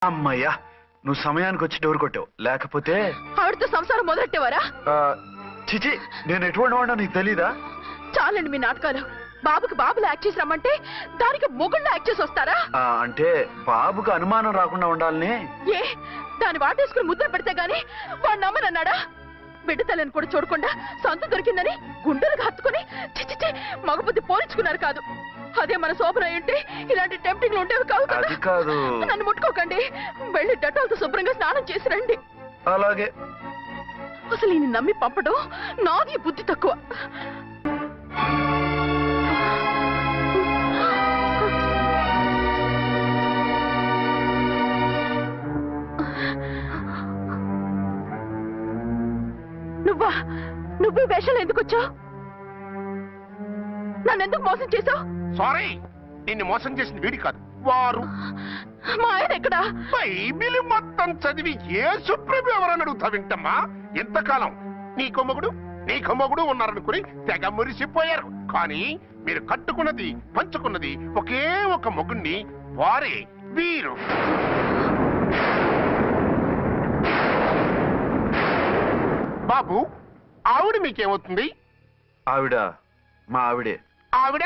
అమ్మయ్యా, నువ్వు సమయానికి వచ్చి డోర్ కొట్టావు. లేకపోతే ఆవిడతో సంసారం మొదలెట్టేవారా? చిచి, నేను ఎటువంటి వాడినా నీకు తెలీదా? చాలండి మీ నాటకాలు. బాబుకి బాబులో యాక్ట్ చేసి రమ్మంటే దానికి మొగుళ్ళో యాక్ట్ చేసి వస్తారా? అంటే బాబుకి అనుమానం రాకుండా ఉండాలని. ఏ దాన్ని వాటేసుకుని ముద్ర పెడితే గాని వాడు నమ్మనన్నాడా? బిడ్డ తల్లిని కూడా చూడకుండా సొంత దొరికిందని గుండెలకు హత్తుకుని చిచ్చి మగబుద్ధి పోల్చుకున్నారు కాదు. అదే మన శోభన ఏంటి ఇలాంటి టెంప్టింగ్లు ఉండేవి కాదు. నన్ను ముట్టుకోకండి. వెళ్ళి డెటాల్తో శుభ్రంగా స్నానం చేసి రండి. అలాగే. అసలు ఈయన నమ్మి పంపడం నాది బుద్ధి తక్కువ. నువ్వు వేషాలు ఎందుకు వచ్చావు? నన్ను ఎందుకు మోసం చేశావు? సారీ, నిన్ను మోసం చేసింది వీడి కాదు, వారు. మా ఆయన ఎక్కడా? బైబిల్ మొత్తం చదివి ఏ సుప్రీం ఎవరని అడుగుతా వింటమ్మా. ఎంతకాలం నీ కొమ్మగుడు ఉన్నారనుకుని తెగ మురిసిపోయారు. కానీ మీరు కట్టుకున్నది పంచుకున్నది ఒకే ఒక మొగుణ్ణి, వారే వీరు. బాబు, ఆవిడ మీకేమవుతుంది? ఆవిడ మా ఆవిడే. ఆవిడ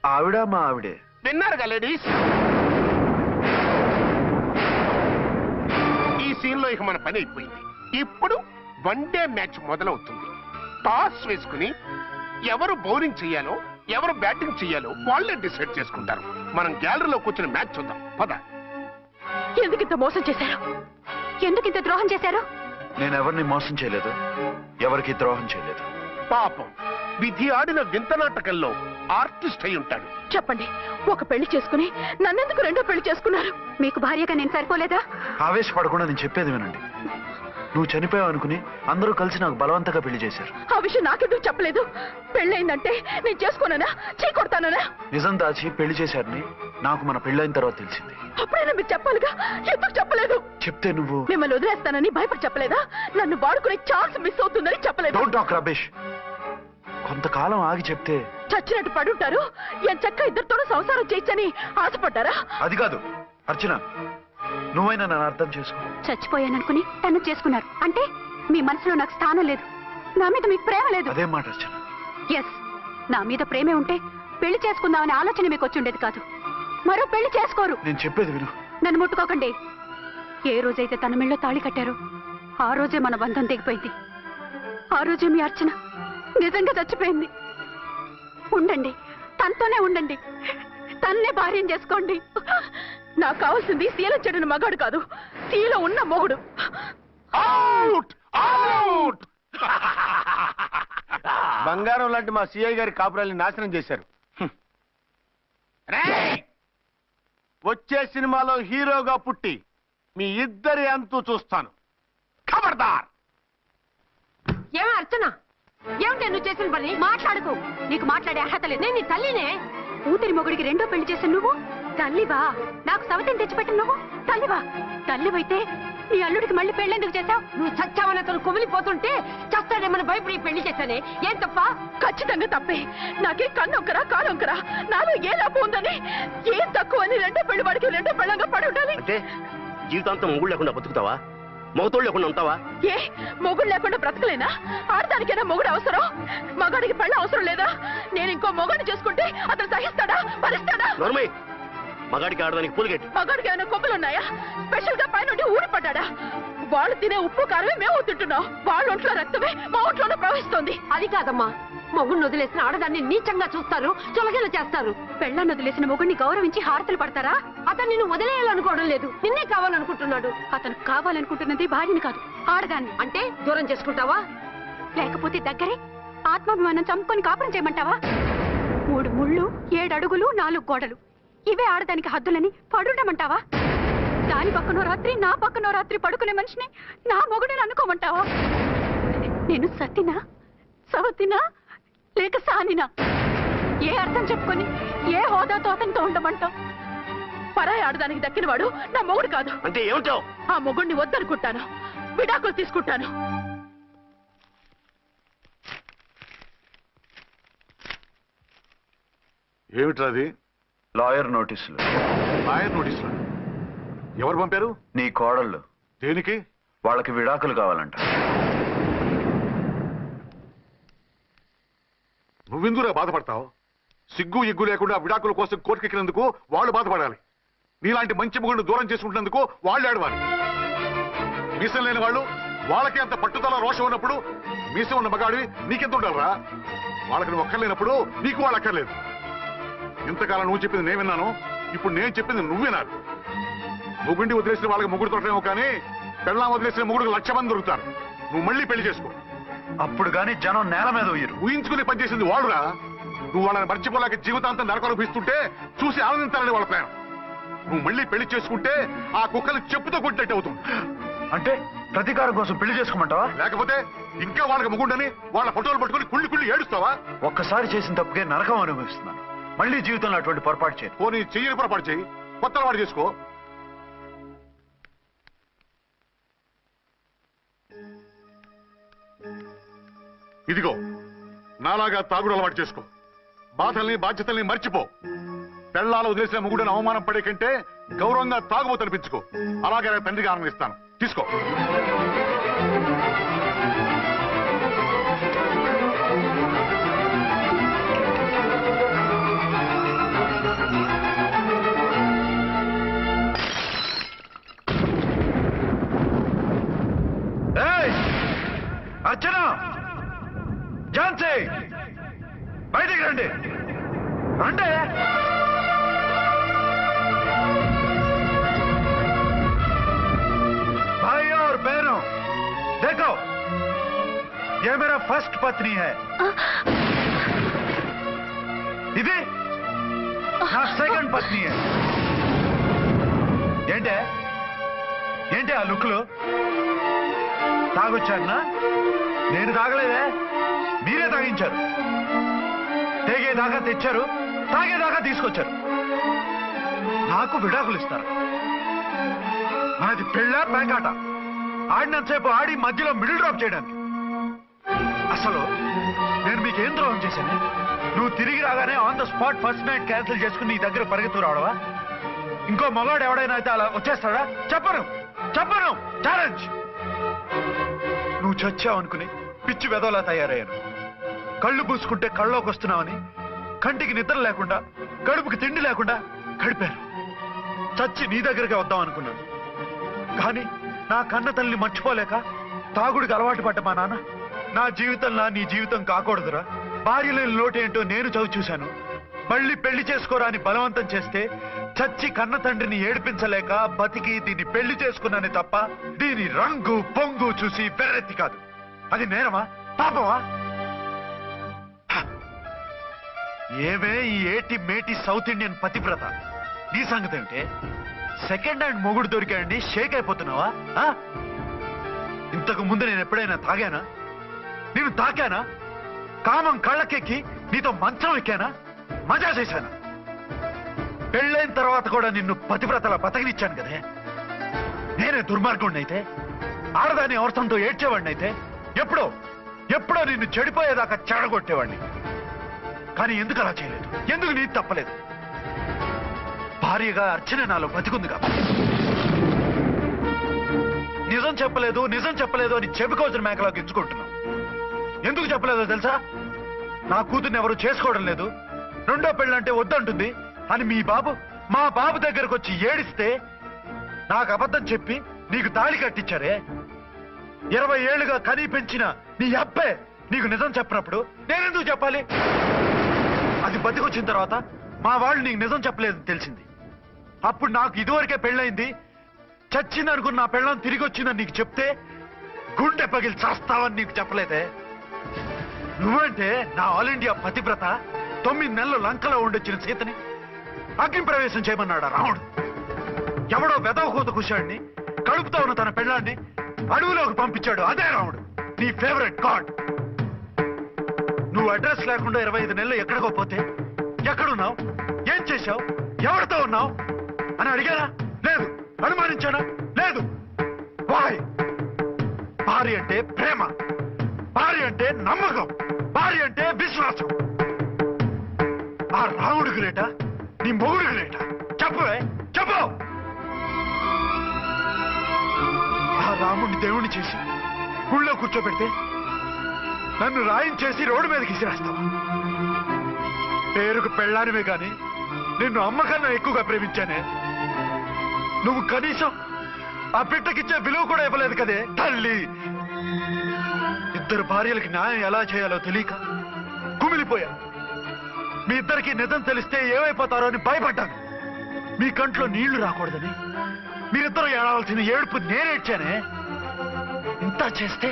ఆవిడ మా ఆవిడే. విన్నారుగా లేడీస్? ఈ సీన్ లో ఇక మన పని అయిపోయింది. ఇప్పుడు వన్డే మ్యాచ్ మొదలవుతుంది. టాస్ వేసుకుని ఎవరు బౌలింగ్ చెయ్యాలో ఎవరు బ్యాటింగ్ చెయ్యాలో వాళ్ళే డిసైడ్ చేసుకుంటారు. మనం గ్యాలరీలో కూర్చుని మ్యాచ్ చూద్దాం. పద. ఎందుకింత మోసం చేశారు? ఎందుకింత ద్రోహం చేశారు? నేను ఎవరిని మోసం చేయలేదు, ఎవరికి ద్రోహం చేయలేదు. పాపం, విధి ఆడిన వింత నాటకంలో ఆర్టిస్ట్ అయి ఉంటాడు. చెప్పండి, ఒక పెళ్లి చేసుకుని నన్నెందుకు రెండో పెళ్లి చేసుకున్నారు? మీకు భార్యగా నేను సరిపోలేదా? ఆవేశపడకుండా నేను చెప్పేది వినండి. నువ్వు చనిపోయావు అనుకుని అందరూ కలిసి నాకు బలవంతంగా పెళ్లి చేశారు. ఆ విషయం నాకెందుకు చెప్పలేదు? పెళ్ళయిందంటే నేను చేసుకోనన్నా చీకొడతానన్నా? నిజం దాచి పెళ్లి చేశారని నాకు మన పెళ్ళైన తర్వాత తెలిసింది. అప్పుడైనా మీరు చెప్పాలిగా, ఎందుకు చెప్పలేదు? చెప్తే నువ్వు మిమ్మల్ని వదిలేస్తానని భయపడి చెప్పలేదా? నన్ను వాడుకునే ఛాన్స్ మిస్ అవుతుందని చెప్పలేదు. Don't talk Ramesh. కొంతకాలం ఆగి చెప్తే చచ్చినట్టు పడుంటారు. ఎంచక్క ఇద్దరితోనూ సంసారం చేయొచ్చని ఆశపడ్డారా? అది కాదు అర్చన, నువ్వైనా నన్ను అర్థం చేసుకో. చచ్చిపోయాననుకుని తను చేసుకున్నారు అంటే మీ మనసులో నాకు స్థానం లేదు, నా మీద మీకు ప్రేమ లేదు. అదే మాట అర్చన. ఎస్, నా మీద ప్రేమే ఉంటే పెళ్లి చేసుకుందామనే ఆలోచన మీకు వచ్చి ఉండేది కాదు. మరో పెళ్లి చేసుకోరు. నేను చెప్పేది విను. నన్ను ముట్టుకోకండి. ఏ రోజైతే తన మెళ్ళో తాళి కట్టారో ఆ రోజే మన బంధం తెగిపోయింది. ఆ రోజే మీ అర్చన నిజంగా చచ్చిపోయింది. ఉండండి, తనతోనే ఉండండి, తన్నే భార్యం చేసుకోండి. నాకు కావాల్సింది శీలం చెడిన మగాడు కాదు, శీలం ఉన్న మొగుడు. బంగారం లాంటి మా సిఐ గారి కాపురాల్ని నాశనం చేశారు. వచ్చే సినిమాలో హీరోగా పుట్టి మీ ఇద్దరి అంతు చూస్తాను. ఖబర్దార్. ఏమో అర్చన, ఏమిటి నువ్వు చేసిన పని? మాట్లాడుకో, నీకు మాట్లాడే అర్హత లేదు. నేను నీ తల్లినే. కూతురి మొగుడికి రెండో పెళ్లి చేసిన నువ్వు తల్లివా? నాకు సవతిని తెచ్చిపెట్టిన నువ్వు తల్లివా? తల్లివైతే నీ అల్లుడికి మళ్ళీ పెళ్ళెందుకు చేశావు? నువ్వు చచ్చావని అతను కుమిలిపోతుంటే చస్తాడేమని భయపడి పెళ్లి చేశానే. ఏం తప్ప? ఖచ్చితంగా తప్పే. నాకే కన్నొక్కరా కాలొక్కరా, నాలో ఏ లాభం ఉందని, ఏం తక్కువ అని రెండో పెళ్లి వాడికి రెండో పెళ్ళంగా పడి ఉండాలి. అంటే జీవితాంతం మొగుడు లేకుండా బతుకుతావా? మొగతోడు లేకుండా ఉంటావా? ఏ మొగుడు లేకుండా బ్రతకలేనా? ఆడదానికైనా మొగుడు అవసరం, మగాడికి పెళ్ళ అవసరం లేదా? నేను ఇంకో మొగాడిని చేసుకుంటే అతను సహిస్తాడా, భరిస్తాడా? నోర్మై, మగాడికి ఆడదానికి పూలిగేట్. మగాడికి ఏమైనా కొమ్మలున్నాయా? స్పెషల్ గా పైనుండి ఊడి పడ్డాడా? వాళ్ళు తినే ఉప్పు కారమే మేము తింటున్నాం. వాళ్ళ ఒంట్లో రక్తమే మా ఒంట్లోనే ప్రవహిస్తుంది. అది కాదమ్మా, మొగుడిని వదిలేసిన ఆడదాన్ని నీచంగా చూస్తారు, చులగేలా చేస్తారు. పెళ్ళాన్ని వదిలేసిన మొగుడిని గౌరవించి హారతలు పడతారా? అతను నిన్ను వదిలేయాలనుకోవడం లేదు, నిన్నే కావాలనుకుంటున్నాడు. అతను కావాలనుకుంటున్నది భార్యని కాదు, ఆడదాన్ని. అంటే దూరం చేసుకుంటావా? లేకపోతే దగ్గరే ఆత్మాభిమానం చంపుకొని కాపురం చేయమంటావా? 3 ముళ్ళు 7 అడుగులు 4 గోడలు, ఇవే ఆడదానికి హద్దులని పడుండమంటావా? దాని పక్కనో రాత్రి నా పక్కనో రాత్రి పడుకునే మనిషిని నా మొగుడిని అనుకోమంటావా? నేను సతినా, సవతినా, లేక సానినా? ఏ అర్థం చెప్పుకొని ఏ హోదాతో అతనితో ఉండమంటావు? పరాయి ఆడదానికి దక్కినవాడు నా మొగుడు కాదు. అంటే ఏమిటో? ఆ మొగుడిని వద్దనుకుంటాను, విడాకులు తీసుకుంటాను. ఏమిట్రది? లాయర్ నోటీసులు. లాయర్ నోటీసులు ఎవరు పంపారు? నీ కోడళ్ళు. దేనికి? వాళ్ళకి విడాకులు కావాలంట. నువ్వెందుకు బాధపడతావు? సిగ్గు ఎగ్గు లేకుండా విడాకుల కోసం కోర్టుకెక్కినందుకు వాళ్ళు బాధపడాలి. నీలాంటి మంచి మొగుడిని దూరం చేసుకుంటున్నందుకు వాళ్ళు ఏడవాలి. మీసం లేని వాళ్ళు వాళ్ళకి అంత పట్టుదల రోషం ఉన్నప్పుడు మీసం ఉన్న మగాడివి నీకెంత ఉండాలరా? వాళ్ళకి నువ్వు అక్కర్లేనప్పుడు నీకు వాళ్ళు అక్కర్లేదు. ఇంతకాలం నువ్వు చెప్పింది నేను విన్నాను, ఇప్పుడు నేను చెప్పింది నువ్వు వినాలి. మొగుండి వదిలేసిన వాళ్ళకి మొగుడు తొట్టలేమో కానీ పెళ్ళాం వదిలేసిన మొగుడికి 1,00,000 మంది దొరుకుతారు. నువ్వు మళ్ళీ పెళ్లి చేసుకో. అప్పుడు గాని జనం నేల మీద ఉయ్యరు. ఊహించుకుని పనిచేసింది వాళ్ళురా. నువ్వు వాళ్ళని మర్చిపోలేక జీవితాంతం నరకలు అనిపిస్తుంటే చూసి ఆనందించాలని వాళ్ళ ప్లాన్. నువ్వు మళ్ళీ పెళ్లి చేసుకుంటే ఆ కుక్కలు చెప్పుతో కొట్టినట్టు అవుతుంది. అంటే ప్రతీకారం కోసం పెళ్లి చేసుకోమంటావా? లేకపోతే ఇంకా వాళ్ళకి ముగుండని వాళ్ళ ఫోటోలు పట్టుకుని కుళ్ళి కుళ్ళి ఏడుస్తావా? ఒక్కసారి చేసిన తప్పుకే నరకం అనుభవిస్తున్నాను. మళ్ళీ జీవితంలో అటువంటి పొరపాటు చేయను. పోనీ చెయ్యని పొరపాటు చెయ్యి, కొత్త వాడు చేసుకో. ఇదిగో నాలాగా తాగుడు అలవాటు చేసుకో. బాధల్ని బాధ్యతల్ని మర్చిపో. పెళ్ళాలు వదిలేసిన ముగుడని అవమానం పడే కంటే గౌరవంగా తాగుబోతు అనిపించుకో. అలాగే తండ్రిగా ఆనందిస్తాను. తీసుకో. అర్చన, ఝాన్సీ, బయటికి రండి. రండి. भाई और बहनों, देखो ये मेरा फर्स्ट पत्नी है. ఇది నా సెకండ్ పత్ని. ఏంటి ఆ లుక్లు? తాగొచ్చానా? నేను తాగలేదే, మీరే తాగించారు. తేగేదాకా తెచ్చారు, తాగేదాకా తీసుకొచ్చారు. నాకు విడాకులు ఇస్తారు. మనది పెళ్ళా పేకాట? ఆడినంతసేపు ఆడి మధ్యలో మిడిల్ డ్రాప్ చేయడానికి. అసలు నేను మీకేం ద్రోహం చేశాను? నువ్వు తిరిగి రాగానే on the spot first night cancel చేసుకుని నీ దగ్గర పరిగెత్తు రావడవా? ఇంకో మగాడు ఎవడైనా అయితే అలా వచ్చేస్తాడా? చెప్పను ఛాలెంజ్. నువ్వు చచ్చావు అనుకుని పిచ్చి వెదవలా తయారయ్యాను. కళ్ళు పూసుకుంటే కళ్ళలోకి వస్తున్నావని కంటికి నిద్ర లేకుండా కడుపుకి తిండి లేకుండా గడిపాను. చచ్చి నీ దగ్గరకే వద్దాం అనుకున్నాను. కానీ నా కన్న తల్లిని మర్చిపోలేక తాగుడికి అలవాటు పడ్డ మా నాన్న నా జీవితంలా నీ జీవితం కాకూడదురా, భార్య లేని లోటేంటో నేను చవి చూశాను, మళ్ళీ పెళ్లి చేసుకోరా అని బలవంతం చేస్తే చచ్చి కన్న తండ్రిని ఏడిపించలేక బతికి దీన్ని పెళ్లి చేసుకున్నానే తప్ప దీని రంగు పొంగు చూసి వెర్రెత్తి కాదు. అది నేరమా, పాపమా? ఏమే ఈ ఏటి మేటి సౌత్ ఇండియన్ పతివ్రత, నీ సంగతి ఏమిటే? సెకండ్ హ్యాండ్ మొగుడు దొరికాయండి షేక్ అయిపోతున్నావా? ఇంతకు ముందు నేను ఎప్పుడైనా తాగానా? నేను తాకానా? కామం కళ్ళకెక్కి నీతో మంచం ఎక్కానా? మజా చేశానా? పెళ్ళైన తర్వాత కూడా నిన్ను పతివ్రతల బతకనిచ్చాను కదే. నేనే దుర్మార్గుడిని అయితే, ఆడదాన్ని అవసరంతో ఏడ్చేవాడిని అయితే ఎప్పుడో నిన్ను చెడిపోయేదాకా చెడగొట్టేవాడిని. కానీ ఎందుకు అలా చేయలేదు? ఎందుకు నీది తప్పలేదు? భార్యగా అర్చన నాలో బతికుంది కాబట్టి. నిజం చెప్పలేదు అని చెప్పుకోవాల్సిన మేకలాగా ఎంచుకుంటున్నావు. ఎందుకు చెప్పలేదో తెలుసా? నా కూతుర్ని ఎవరు చేసుకోవడం లేదు, రెండో పెళ్ళంటే వద్దంటుంది అని మా బాబు దగ్గరకు వచ్చి ఏడిస్తే నాకు అబద్ధం చెప్పి నీకు తాళి కట్టించారే. 20 ఏళ్లుగా కనీ పెంచిన నీ అబ్బే నీకు నిజం చెప్పినప్పుడు నేనెందుకు చెప్పాలి? అది బతికొచ్చిన తర్వాత మా వాళ్ళు నీకు నిజం చెప్పలేదని తెలిసింది. అప్పుడు నాకు ఇదివరకే పెళ్ళయింది, చచ్చిందనుకున్న నా పెళ్ళం తిరిగి వచ్చిందని నీకు చెప్తే గుండె పగిలి చేస్తావని నీకు చెప్పలేదే. నువ్వంటే నా ఆల్ ఇండియా పతివ్రత 9 నెలలు లంకలో ఉండొచ్చిన సీతని అగ్ని ప్రవేశం చేయమన్నాడా రాముడు? ఎవడో వెదవ కూత కుషాడిని కడుపుతో ఉన్న తన పెళ్ళాన్ని అడవిలోకి పంపించాడు అదే రాముడు, నీ ఫేవరెట్ గాడ్. నువ్వు అడ్రస్ లేకుండా 25 నెలలు ఎక్కడికో పోతే ఎక్కడున్నావు, ఏం చేశావు, ఎవరితో ఉన్నావు అని అడిగానా? లేదు. అనుమానించానా? లేదు. వాయ్? భార్య అంటే ప్రేమ, భార్య అంటే నమ్మకం, భార్య అంటే విశ్వాసం. ఆ రాముడు గ్రేటా, నీ మొగుడు గ్రేటా? చెప్పు. రాముడిని దేవుణ్ణి చేసి గుళ్ళో కూర్చోబెడితే నన్ను రాయించేసి రోడ్డు మీదకి విసిరేస్తావా? పేరుకు పెళ్ళానివే గాని నిన్ను అమ్మకన్నా ఎక్కువగా ప్రేమించానే. నువ్వు కనీసం ఆ బిడ్డకిచ్చే విలువ కూడా ఇవ్వలేదు కదే తల్లి. ఇద్దరు భార్యలకి న్యాయం ఎలా చేయాలో తెలియక కుమిలిపోయా. మీ ఇద్దరికి నిజం తెలిస్తే ఏమైపోతారో అని భయపడ్డాను. మీ కంట్లో నీళ్లు రాకూడదని మీరిద్దరూ ఏడవలసిన ఏడుపు నేనేడ్చానే. ఇంత చేస్తే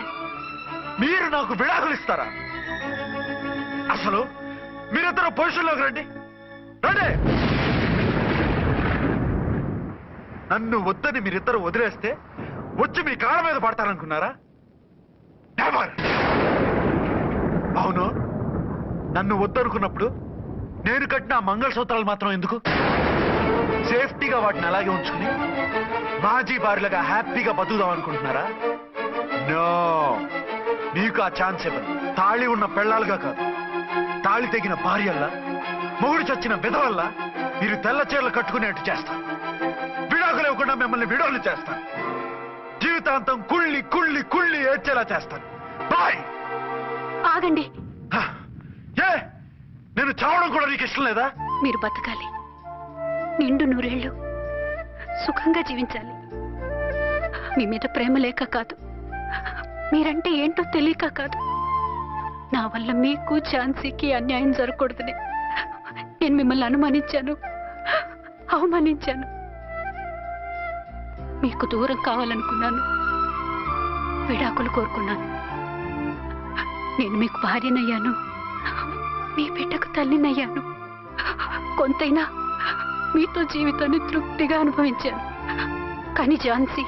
మీరు నాకు విడాకులు ఇస్తారా? అసలు మీరిద్దరు పొజిషన్లోకి రండి రండి. నన్ను వద్దని మీరిద్దరు వదిలేస్తే వచ్చి మీ కాళ్ళ మీద పడతారనుకున్నారా? నెవర్. అవును, నన్ను వద్దనుకున్నప్పుడు నేను కట్టిన మంగళసూత్రాలు మాత్రం ఎందుకు? సేఫ్టీగా వాటిని అలాగే ఉంచుకుని మాజీ భార్యలుగా హ్యాపీగా బతుకుదాం అనుకుంటున్నారా? నో, మీకు ఆ ఛాన్స్ ఇవ్వను. తాళి ఉన్న పెళ్ళాలుగా కాదు, తాళి తెగిన భార్యల్లా, మొగుడు చచ్చిన విధవల్లా మీరు తెల్ల చీరలు కట్టుకునేట్టు చేస్తాను. విడాకులు ఇవ్వకుండా మిమ్మల్ని విడోలు చేస్తాను. జీవితాంతం కుళ్ళి కుళ్ళి కుళ్ళి ఏడ్చేలా చేస్తాను. బాయ్. ఆగండి. ఏ, నేను చావడం కూడా నీకు ఇష్టం లేదా? మీరు బతకాలి, నిండు నూరేళ్లు సుఖంగా జీవించాలి. మీ మీద ప్రేమ లేక కాదు, మీరంటే ఏంటో తెలియక కాదు. నా వల్ల మీకు ఝాన్సీకి అన్యాయం జరగకూడదని నేను మిమ్మల్ని అనుమానించాను, అవమానించాను. మీకు దూరం కావాలనుకున్నాను, విడాకులు కోరుకున్నాను. నేను మీకు భార్యనయ్యాను, మీ బిడ్డకు తల్లినయ్యాను. కొంతైనా మీతో జీవితాన్ని తృప్తిగా అనుభవించాను. కానీ ఝాన్సీ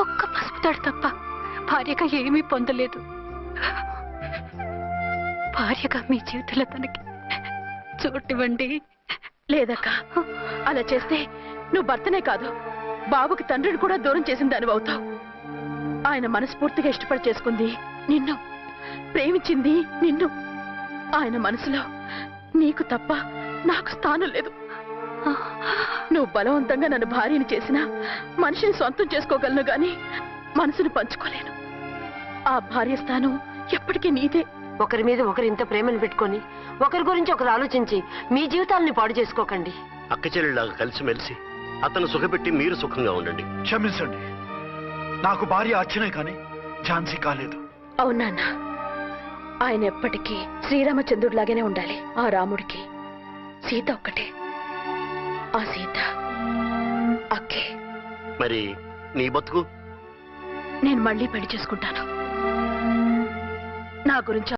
ఒక్క పసుపుతాడు తప్ప భార్యగా ఏమీ పొందలేదు. భార్యగా మీ జీవితంలో తనకి చోటివ్వండి. లేదక్క, అలా చేస్తే నువ్వు భర్తనే కాదు, బాబుకి తండ్రిని కూడా దూరం చేసిన దానివి అవుతావు. ఆయన మనస్ఫూర్తిగా ఇష్టపడి చేసుకుంది నిన్ను, ప్రేమించింది నిన్ను. ఆయన మనసులో నీకు తప్ప నాకు స్థానం లేదు. నువ్వు బలవంతంగా నన్ను భార్యని చేసినా మనిషిని సొంతం చేసుకోగలను గాని మనసును పంచుకోలేను. ఆ భార్య స్థానం ఎప్పటికీ నీదే. ఒకరి మీద ఒకరు ఇంత ప్రేమను పెట్టుకొని ఒకరి గురించి ఒకరు ఆలోచించి మీ జీవితాలని పాడు చేసుకోకండి. అక్క చెల్లెళ్ళలాగా కలిసిమెలిసి అతను సుఖపెట్టి మీరు సుఖంగా ఉండండి. క్షమించండి, నాకు భార్య అర్చనే కానీ ఝాన్సీ కాలేదు. అవునా? ఆయన ఎప్పటికీ శ్రీరామచంద్రుడిలాగానే ఉండాలి. ఆ రాముడికి సీత ఒక్కటే, ఆ సీత అక్కే. మరి నీ బతుకు? నేను మళ్ళీ పెళ్లి చేసుకుంటాను. నా గురించి